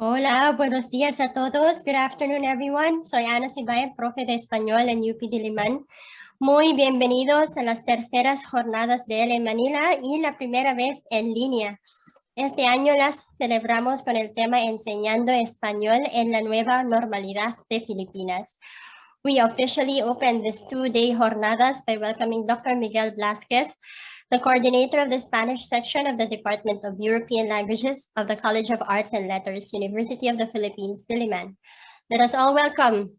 Hola, buenos días a todos. Good afternoon, everyone. Soy Anna Sibayan, profe de español en UP Diliman. Muy bienvenidos a las terceras jornadas de ELE Manila y la primera vez en línea. Este año las celebramos con el tema Enseñando Español en la nueva normalidad de Filipinas. We officially opened this two-day jornadas by welcoming Dr. Miguel Blázquez, the coordinator of the Spanish section of the Department of European Languages of the College of Arts and Letters, University of the Philippines Diliman. Let us all welcome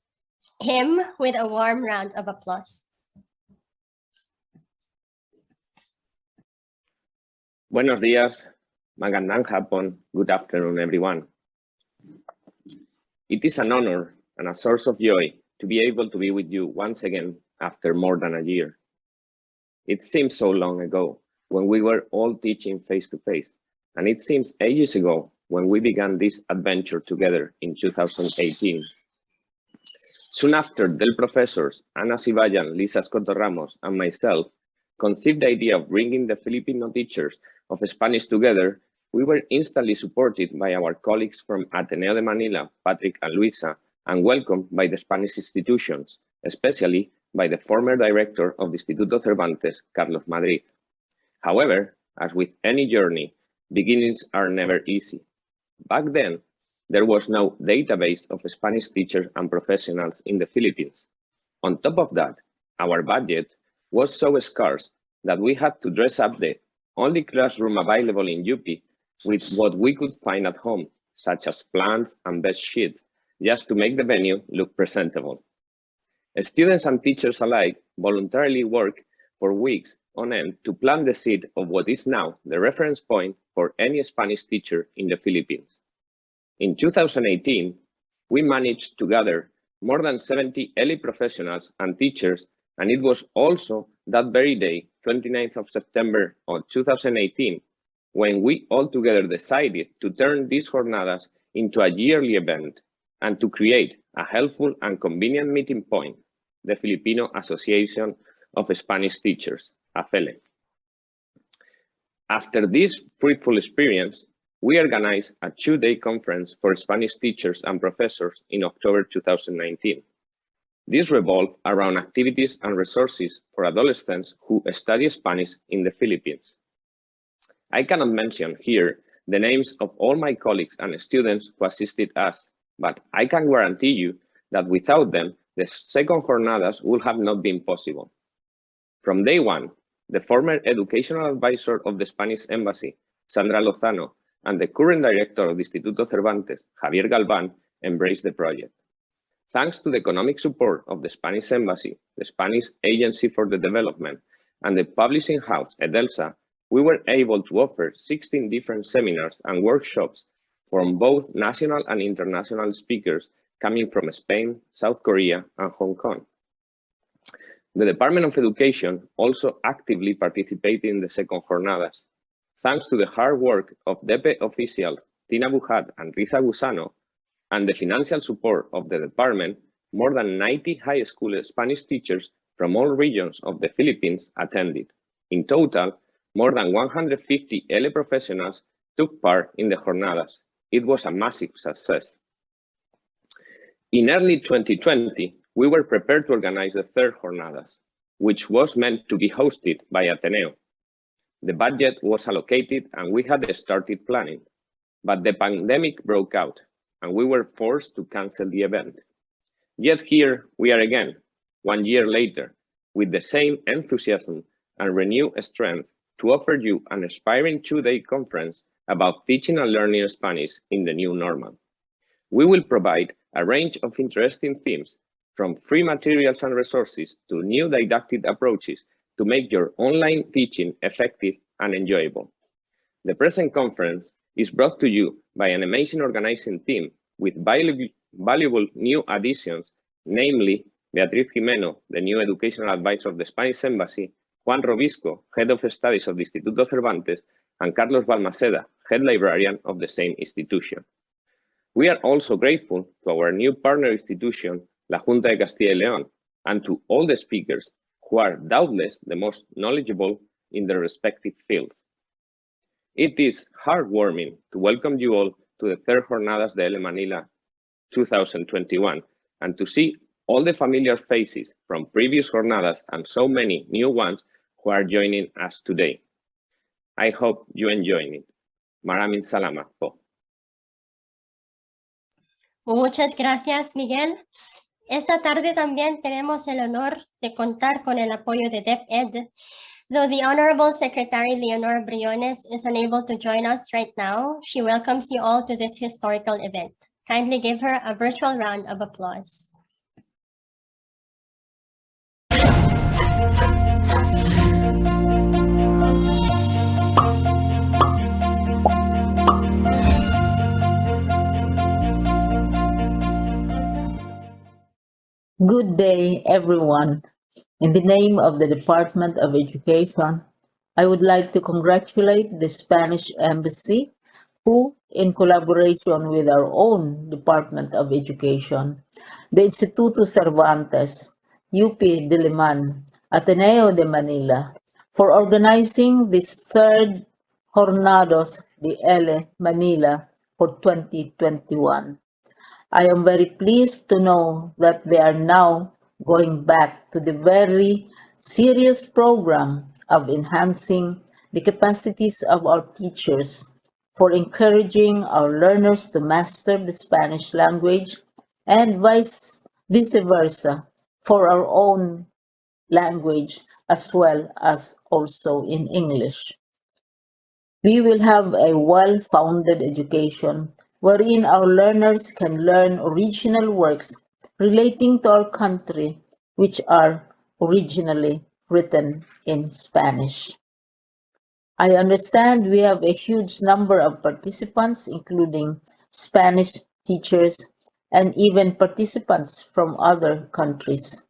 him with a warm round of applause. Buenos días, magandang hapon, good afternoon, everyone. It is an honor and a source of joy to be able to be with you once again after more than a year. It seems so long ago when we were all teaching face-to-face, and it seems ages ago when we began this adventure together in 2018. Soon after, Del professors Anna Sibayan, Lisa Escoto Ramos, and myself conceived the idea of bringing the Filipino teachers of Spanish together, we were instantly supported by our colleagues from Ateneo de Manila, Patrick and Luisa, and welcomed by the Spanish institutions, especially by the former director of the Instituto Cervantes, Carlos Madrid. However, as with any journey, beginnings are never easy. Back then, there was no database of Spanish teachers and professionals in the Philippines. On top of that, our budget was so scarce that we had to dress up the only classroom available in UP with what we could find at home, such as plants and bed sheets, just to make the venue look presentable. Students and teachers alike voluntarily worked for weeks on end to plant the seed of what is now the reference point for any Spanish teacher in the Philippines. In 2018, we managed to gather more than 70 ELE professionals and teachers, and it was also that very day, 29th of September of 2018, when we all together decided to turn these jornadas into a yearly event and to create a helpful and convenient meeting point, the Filipino Association of Spanish Teachers, AFELE. After this fruitful experience, we organized a two-day conference for Spanish teachers and professors in October 2019. This revolved around activities and resources for adolescents who study Spanish in the Philippines. I cannot mention here the names of all my colleagues and students who assisted us, but I can guarantee you that without them, the second jornadas would have not been possible. From day one, the former educational advisor of the Spanish Embassy, Sandra Lozano, and the current director of the Instituto Cervantes, Javier Galván, embraced the project. Thanks to the economic support of the Spanish Embassy, the Spanish Agency for the Development, and the publishing house, Edelsa, we were able to offer 16 different seminars and workshops from both national and international speakers coming from Spain, South Korea, and Hong Kong. The Department of Education also actively participated in the second jornadas. Thanks to the hard work of DepEd officials Tina Bujat and Riza Gusano, and the financial support of the department, more than 90 high school Spanish teachers from all regions of the Philippines attended. In total, more than 150 ELE professionals took part in the jornadas. It was a massive success. In early 2020, we were prepared to organize the third jornadas, which was meant to be hosted by Ateneo. The budget was allocated and we had started planning, but the pandemic broke out and we were forced to cancel the event. Yet here we are again, 1 year later, with the same enthusiasm and renewed strength to offer you an inspiring two-day conference about teaching and learning Spanish in the new normal. We will provide a range of interesting themes, from free materials and resources to new didactic approaches to make your online teaching effective and enjoyable. The present conference is brought to you by an amazing organizing team with valuable new additions, namely Beatriz Jimeno, the new educational advisor of the Spanish Embassy, Juan Robisco, head of studies of the Instituto Cervantes, and Carlos Balmaceda, head librarian of the same institution. We are also grateful to our new partner institution, La Junta de Castilla y León, and to all the speakers who are doubtless the most knowledgeable in their respective fields. It is heartwarming to welcome you all to the third Jornadas ELE Manila 2021 and to see all the familiar faces from previous jornadas and so many new ones who are joining us today. I hope you enjoy it. Maraming salamat po. Muchas gracias, Miguel. Esta tarde también tenemos el honor de contar con el apoyo de DepEd. Though the Honorable Secretary Leonor Briones is unable to join us right now, she welcomes you all to this historical event. Kindly give her a virtual round of applause. Good day, everyone. In the name of the Department of Education, I would like to congratulate the Spanish Embassy, who, in collaboration with our own Department of Education, the Instituto Cervantes, UP Diliman, Ateneo de Manila, for organizing this third Jornadas ELE Manila for 2021. I am very pleased to know that they are now going back to the very serious program of enhancing the capacities of our teachers for encouraging our learners to master the Spanish language and vice versa for our own language as well as also in English. We will have a well-founded education wherein our learners can learn original works relating to our country, which are originally written in Spanish. I understand we have a huge number of participants, including Spanish teachers and even participants from other countries.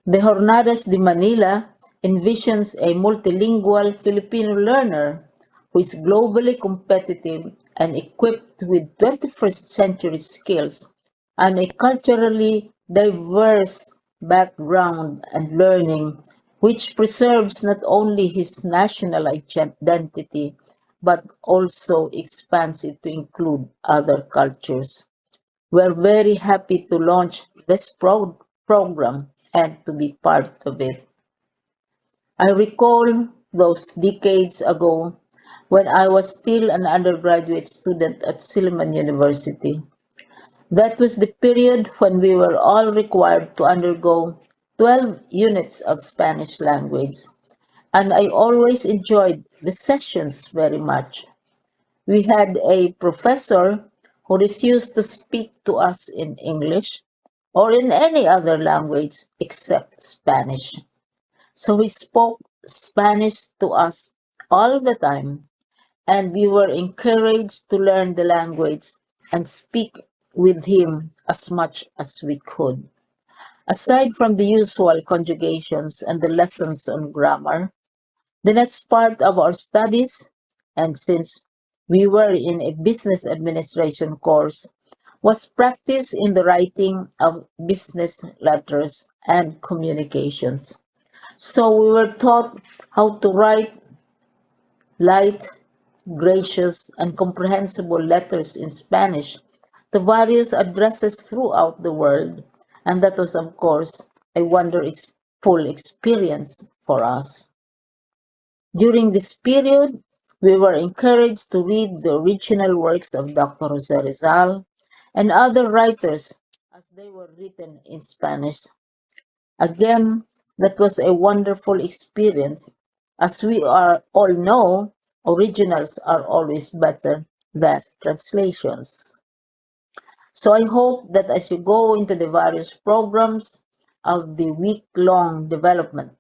The Jornadas de Manila envisions a multilingual Filipino learner who is globally competitive and equipped with 21st century skills and a culturally diverse background and learning, which preserves not only his national identity, but also expands it to include other cultures. We're very happy to launch this program and to be part of it. I recall those decades ago when I was still an undergraduate student at Diliman University. That was the period when we were all required to undergo 12 units of Spanish language, and I always enjoyed the sessions very much. We had a professor who refused to speak to us in English or in any other language except Spanish. So he spoke Spanish to us all the time, and we were encouraged to learn the language and speak with him as much as we could. Aside from the usual conjugations and the lessons on grammar, the next part of our studies, and since we were in a business administration course, was practice in the writing of business letters and communications. So we were taught how to write light, gracious, and comprehensible letters in Spanish to various addresses throughout the world, and that was, of course, a wonderful experience for us. During this period, we were encouraged to read the original works of Dr. Jose Rizal and other writers as they were written in Spanish. Again, that was a wonderful experience. As we all know, originals are always better than translations. So I hope that as you go into the various programs of the week-long development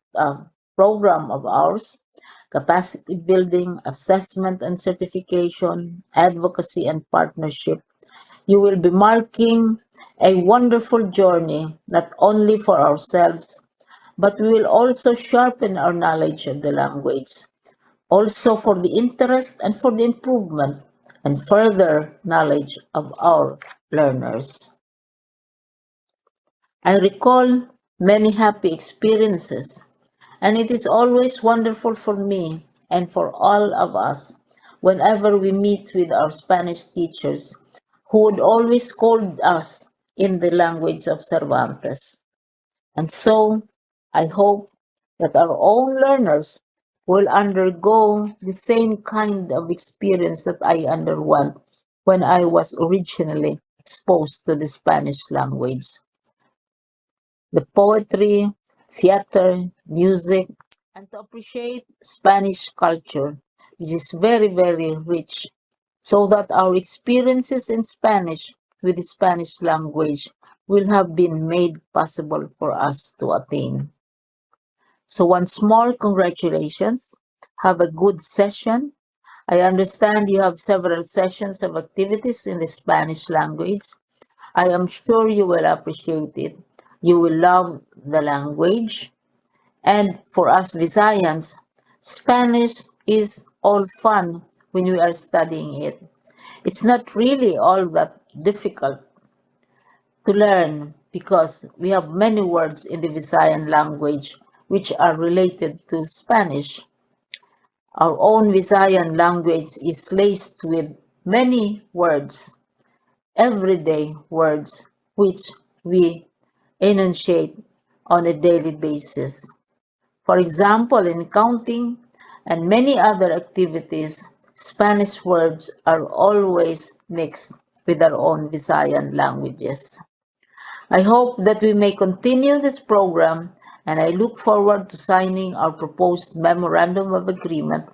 program of ours, capacity building, assessment and certification, advocacy and partnership, you will be marking a wonderful journey, not only for ourselves, but we will also sharpen our knowledge of the language, also for the interest and for the improvement and further knowledge of our learners. I recall many happy experiences, and it is always wonderful for me and for all of us whenever we meet with our Spanish teachers, who would always scold us in the language of Cervantes. And so, I hope that our own learners will undergo the same kind of experience that I underwent when I was originally exposed to the Spanish language. The poetry, theater, music, and to appreciate Spanish culture, which is very, very rich, so that our experiences in Spanish with the Spanish language will have been made possible for us to attain. So once more, congratulations. Have a good session. I understand you have several sessions of activities in the Spanish language. I am sure you will appreciate it. You will love the language. And for us Visayans, Spanish is all fun when we are studying it. It's not really all that difficult to learn because we have many words in the Visayan language which are related to Spanish. Our own Visayan language is laced with many words, everyday words, which we enunciate on a daily basis. For example, in counting and many other activities, Spanish words are always mixed with our own Visayan languages. I hope that we may continue this program, and I look forward to signing our proposed Memorandum of Agreement,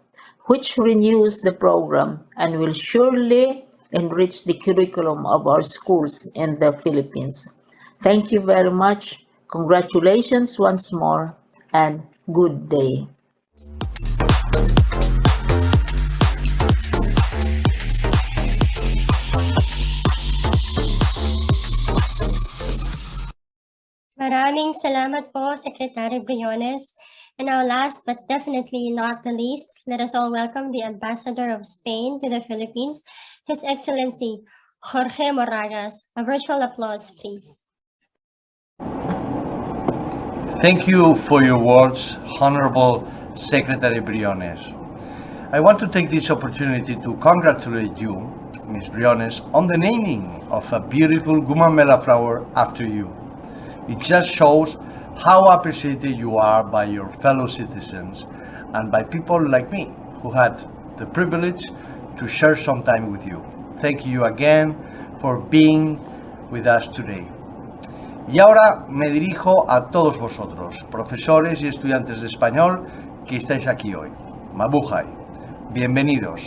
which renews the program and will surely enrich the curriculum of our schools in the Philippines. Thank you very much. Congratulations once more, and good day. Maraming salamat po, Secretary Briones. And now last but definitely not the least, let us all welcome the Ambassador of Spain to the Philippines, His Excellency Jorge Moragas. A virtual applause, please. Thank you for your words, Honorable Secretary Briones. I want to take this opportunity to congratulate you, Ms. Briones, on the naming of a beautiful gumamela flower after you. It just shows how appreciated you are by your fellow citizens and by people like me who had the privilege to share some time with you. Thank you again for being with us today. Y ahora me dirijo a todos vosotros, profesores y estudiantes de español que estáis aquí hoy. Mabuhay, bienvenidos.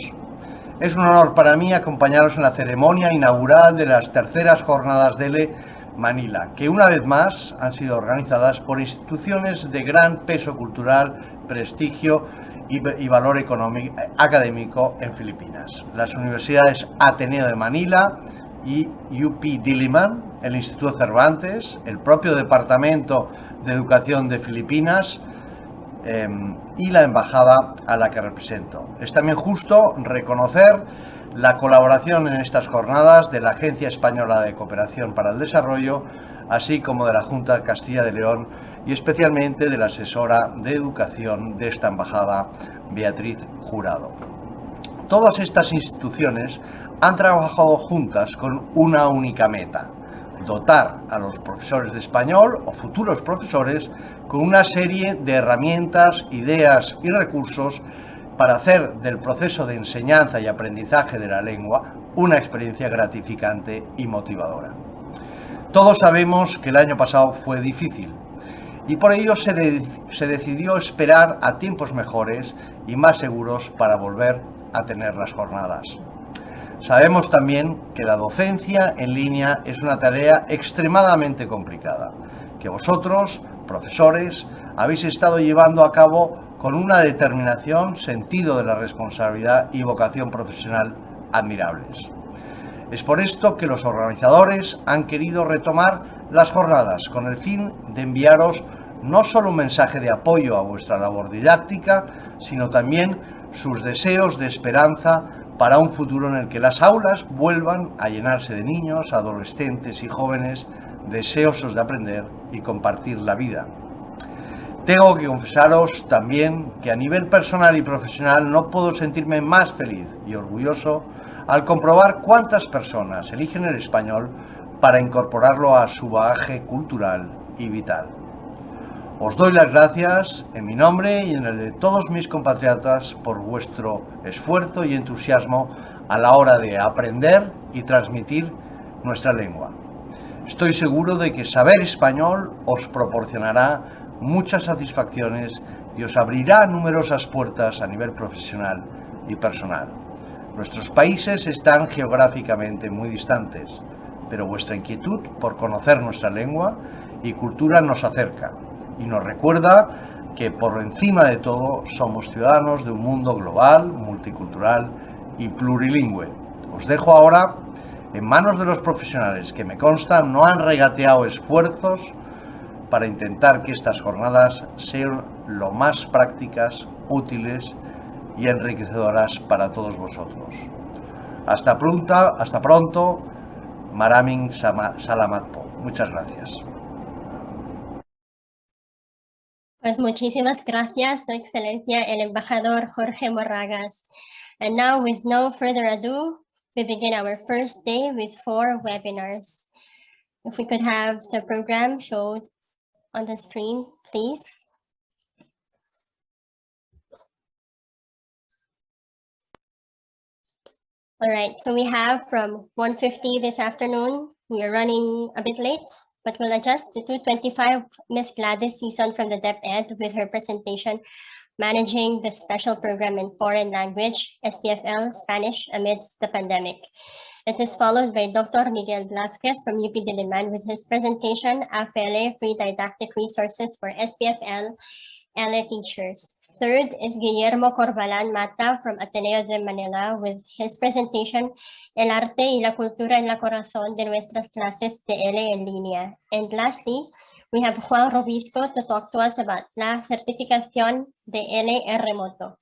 Es un honor para mí acompañaros en la ceremonia inaugural de las terceras Jornadas ELE Manila, que una vez más han sido organizadas por instituciones de gran peso cultural, prestigio y valor académico en Filipinas. Las universidades Ateneo de Manila y UP Diliman, el Instituto Cervantes, el propio Departamento de Educación de Filipinas y la embajada a la que represento. Es también justo reconocer la colaboración en estas jornadas de la Agencia Española de Cooperación para el Desarrollo, así como de la Junta de Castilla y León y especialmente de la asesora de Educación de esta embajada, Beatriz Jurado. Todas estas instituciones han trabajado juntas con una única meta: dotar a los profesores de español o futuros profesores con una serie de herramientas, ideas y recursos para hacer del proceso de enseñanza y aprendizaje de la lengua una experiencia gratificante y motivadora. Todos sabemos que el año pasado fue difícil y por ello se decidió esperar a tiempos mejores y más seguros para volver a tener las jornadas. Sabemos también que la docencia en línea es una tarea extremadamente complicada, que vosotros, profesores, habéis estado llevando a cabo con una determinación, sentido de la responsabilidad y vocación profesional admirables. Es por esto que los organizadores han querido retomar las jornadas con el fin de enviaros no solo un mensaje de apoyo a vuestra labor didáctica, sino también sus deseos de esperanza para un futuro en el que las aulas vuelvan a llenarse de niños, adolescentes y jóvenes deseosos de aprender y compartir la vida. Tengo que confesaros también que a nivel personal y profesional no puedo sentirme más feliz y orgulloso al comprobar cuántas personas eligen el español para incorporarlo a su bagaje cultural y vital. Os doy las gracias en mi nombre y en el de todos mis compatriotas por vuestro esfuerzo y entusiasmo a la hora de aprender y transmitir nuestra lengua. Estoy seguro de que saber español os proporcionará muchas satisfacciones y os abrirá numerosas puertas a nivel profesional y personal. Nuestros países están geográficamente muy distantes, pero vuestra inquietud por conocer nuestra lengua y cultura nos acerca y nos recuerda que por encima de todo somos ciudadanos de un mundo global, multicultural y plurilingüe. Os dejo ahora en manos de los profesionales que me consta no han regateado esfuerzos para intentar que estas jornadas sean lo más prácticas, útiles y enriquecedoras para todos vosotros. Hasta pronto, Maraming Salamat po. Muchas gracias. Pues muchísimas gracias, Su Excelencia el Embajador Jorge Moragas. And now, with no further ado, we begin our first day with 4 webinars. If we could have the program showed on the screen, please. All right, so we have from 1:50 this afternoon. We are running a bit late, but we'll adjust to 2:25. Ms. Gladys Season from the DepEd with her presentation, Managing the Special Program in Foreign Language, SPFL Spanish amidst the pandemic. It is followed by Dr. Miguel Blázquez from UP Diliman with his presentation, AFELE Free Didactic Resources for SPFL ELE Teachers. Third is Guillermo Corbalan Mata from Ateneo de Manila with his presentation, El Arte y la Cultura en la Corazón de Nuestras Clases de ELE en Línea. And lastly, we have Juan Robisco to talk to us about la certificación de ELE en remoto.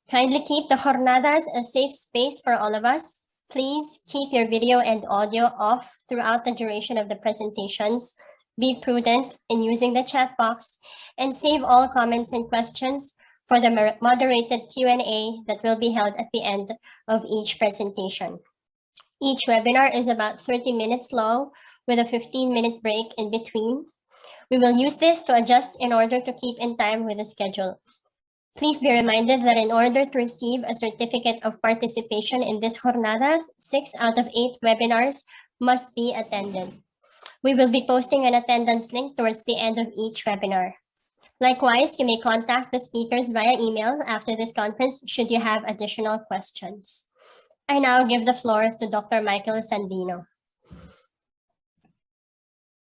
Kindly keep the jornadas a safe space for all of us. Please keep your video and audio off throughout the duration of the presentations. Be prudent in using the chat box and save all comments and questions for the moderated Q&A that will be held at the end of each presentation. Each webinar is about 30 minutes long with a 15-minute break in between. We will use this to adjust in order to keep in time with the schedule. Please be reminded that in order to receive a certificate of participation in this jornadas, 6 out of 8 webinars must be attended. We will be posting an attendance link towards the end of each webinar. Likewise, you may contact the speakers via email after this conference should you have additional questions. I now give the floor to Dr. Michael Sandino.